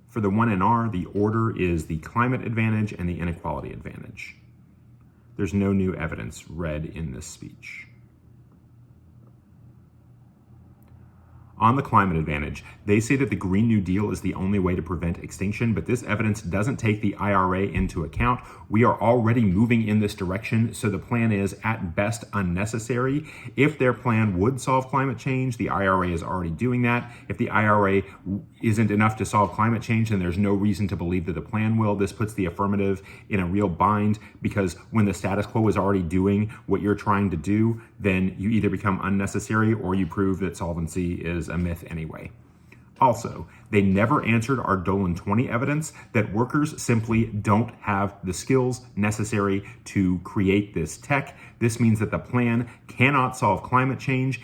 For the 1NR, the order is the climate advantage and the inequality advantage. There's no new evidence read in this speech. On the climate advantage, they say that the Green New Deal is the only way to prevent extinction, but this evidence doesn't take the IRA into account. We are already moving in this direction, so the plan is at best unnecessary. If their plan would solve climate change, the IRA is already doing that. If the IRA isn't enough to solve climate change, then there's no reason to believe that the plan will. This puts the affirmative in a real bind, because when the status quo is already doing what you're trying to do, then you either become unnecessary or you prove that solvency is a myth anyway. Also, they never answered our Dolan 20 evidence that workers simply don't have the skills necessary to create this tech. This means that the plan cannot solve climate change.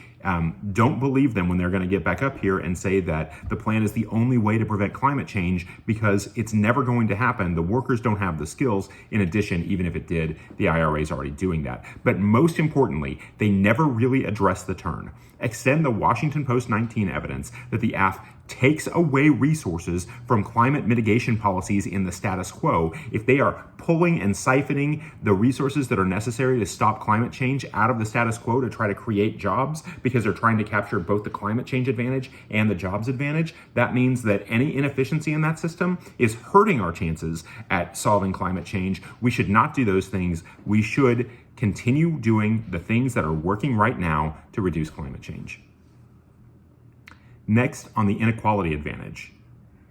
Don't believe them when they're going to get back up here and say that the plan is the only way to prevent climate change, because it's never going to happen. The workers don't have the skills. In addition, even if it did, the IRA is already doing that. But most importantly, they never really address the turn. Extend the Washington Post 19 evidence that the AF takes away resources from climate mitigation policies in the status quo. If they are pulling and siphoning the resources that are necessary to stop climate change out of the status quo to try to create jobs, because they're trying to capture both the climate change advantage and the jobs advantage, that means that any inefficiency in that system is hurting our chances at solving climate change. We should not do those things. We should continue doing the things that are working right now to reduce climate change. Next, on the inequality advantage.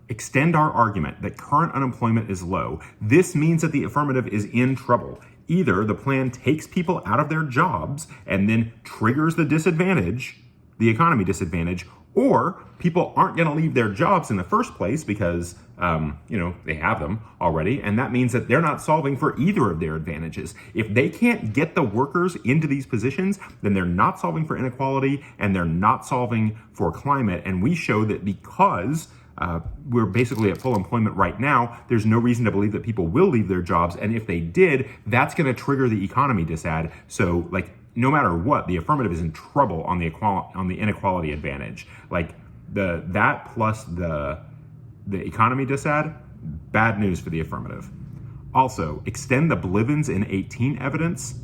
Extend our argument that current unemployment is low. This means that the affirmative is in trouble. Either the plan takes people out of their jobs and then triggers the disadvantage, the economy disadvantage, or people aren't going to leave their jobs in the first place because, they have them already. And that means that they're not solving for either of their advantages. If they can't get the workers into these positions, then they're not solving for inequality and they're not solving for climate. And we show that because we're basically at full employment right now, there's no reason to believe that people will leave their jobs. And if they did, that's going to trigger the economy disad. So no matter what, the affirmative is in trouble on the inequality advantage. That plus the economy disad, bad news for the affirmative. Also, extend the Blivens in 18 evidence.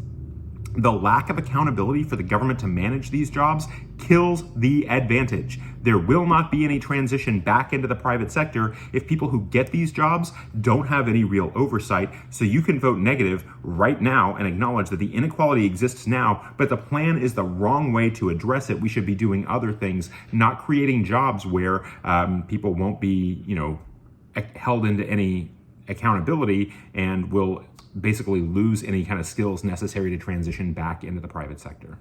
The lack of accountability for the government to manage these jobs kills the advantage. There will not be any transition back into the private sector if people who get these jobs don't have any real oversight. So you can vote negative right now and acknowledge that the inequality exists now, but the plan is the wrong way to address it. We should be doing other things, not creating jobs where people won't be, held into any accountability and will basically lose any kind of skills necessary to transition back into the private sector.